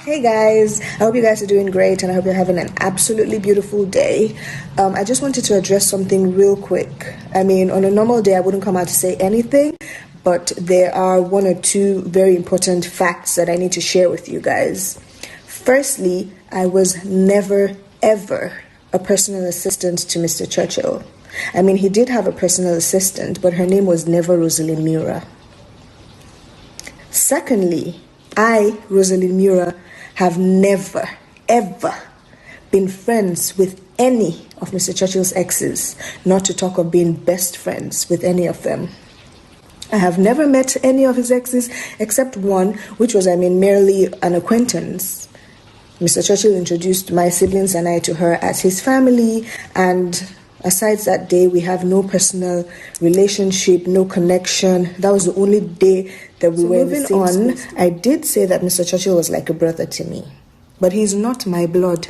Hey guys, I hope you guys are doing great and I hope you're having an absolutely beautiful day. I just wanted to address something real quick. I mean, on a normal day, I wouldn't come out to say anything, but there are one or two very important facts that I need to share with you guys. Firstly, I was never, ever a personal assistant to Mr. Churchill. I mean, he did have a personal assistant, but her name was never Rosy Meurer. Secondly, Rosy Meurer, have never, ever been friends with any of Mr. Churchill's exes, not to talk of being best friends with any of them. I have never met any of his exes except one, which was, merely an acquaintance. Mr. Churchill introduced my siblings and I to her as his family, and aside that day, we have no personal relationship, no connection. That was the only day that we were in the same space. I did say that Mr. Churchill was like a brother to me, but he's not my blood.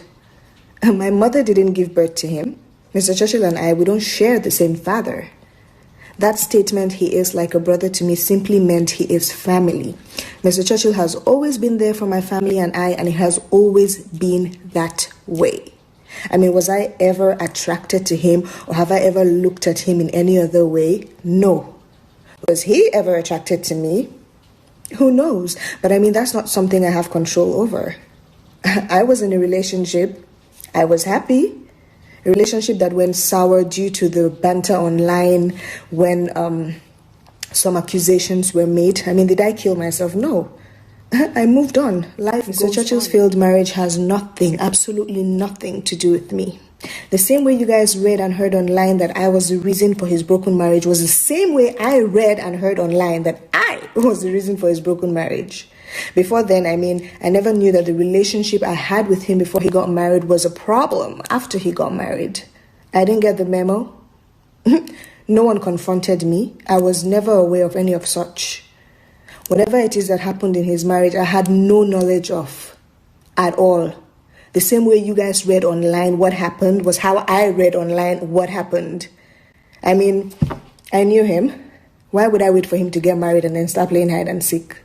My mother didn't give birth to him. Mr. Churchill and I, we don't share the same father. That statement, he is like a brother to me, simply meant he is family. Mr. Churchill has always been there for my family and I, and he has always been that way. I mean, was I ever attracted to him or have I ever looked at him in any other way? No. Was he ever attracted to me? Who knows? But I mean, that's not something I have control over. I was in a relationship. I was happy. A relationship that went sour due to the banter online when some accusations were made. I mean, did I kill myself? No. I moved on. Life goes on. Mr. Churchill's failed marriage has nothing, absolutely nothing to do with me. The same way you guys read and heard online that I was the reason for his broken marriage was the same way I read and heard online that I was the reason for his broken marriage. Before then, I never knew that the relationship I had with him before he got married was a problem after he got married. I didn't get the memo. No one confronted me. I was never aware of any of such. Whatever it is that happened in his marriage, I had no knowledge of at all. The same way you guys read online what happened was how I read online what happened. I mean, I knew him. Why would I wait for him to get married and then start playing hide and seek?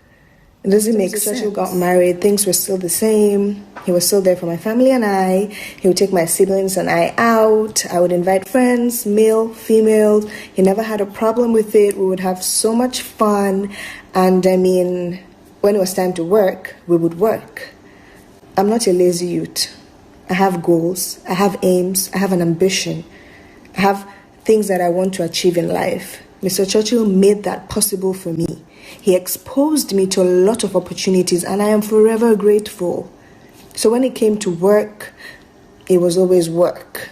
It doesn't make sense. Churchill got married, things were still the same. He was still there for my family and I. He would take my siblings and I out. I would invite friends, male, female. He never had a problem with it. We would have so much fun. And when it was time to work, we would work. I'm not a lazy youth. I have goals. I have aims. I have an ambition. I have things that I want to achieve in life. Mr. Churchill made that possible for me. He exposed me to a lot of opportunities and I am forever grateful. So when it came to work, it was always work.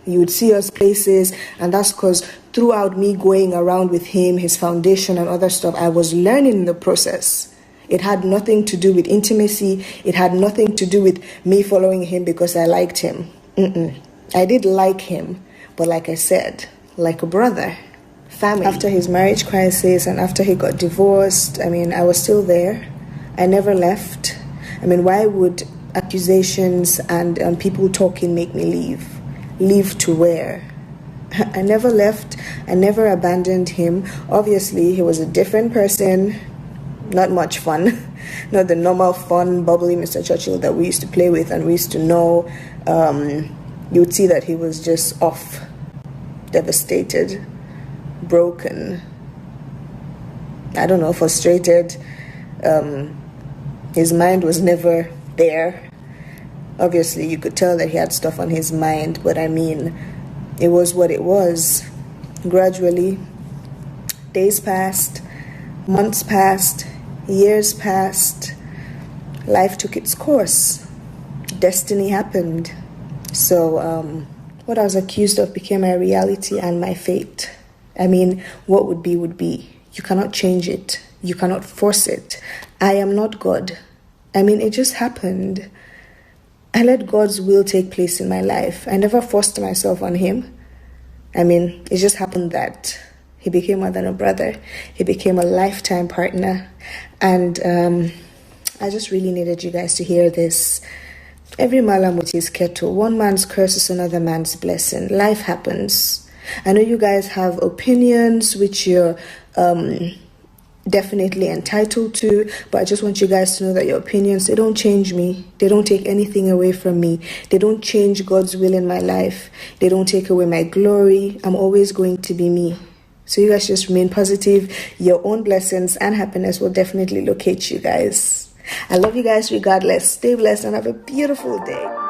You would see us places, and that's because throughout me going around with him, his foundation and other stuff, I was learning in the process. It had nothing to do with intimacy. It had nothing to do with me following him because I liked him. I did like him, but like I said, like a brother. Family. After his marriage crisis and after he got divorced, I was still there. I never left. Why would accusations and people talking make me leave? Leave to where? I never left. I never abandoned him. Obviously, he was a different person. Not much fun. Not the normal fun, bubbly Mr. Churchill that we used to play with and we used to know. You would see that he was just off, devastated, broken, frustrated. His mind was never there. Obviously, you could tell that he had stuff on his mind, but it was what it was. Gradually, days passed, months passed, years passed. Life took its course. Destiny happened. So, what I was accused of became my reality and my fate. What would be would be. You cannot change it. You cannot force it. I am not God. It just happened. I let God's will take place in my life. I never forced myself on him. It just happened that he became more than a brother. He became a lifetime partner. And I just really needed you guys to hear this. Every malam with his kettle. One man's curse is another man's blessing. Life happens. I know you guys have opinions which you're definitely entitled to, but I just want you guys to know that your opinions, they don't change me. They don't take anything away from me. They don't change God's will in my life. They don't take away my glory. I'm always going to be me. So you guys just remain positive. Your own blessings and happiness will definitely locate you guys. I love you guys regardless. Stay blessed and have a beautiful day.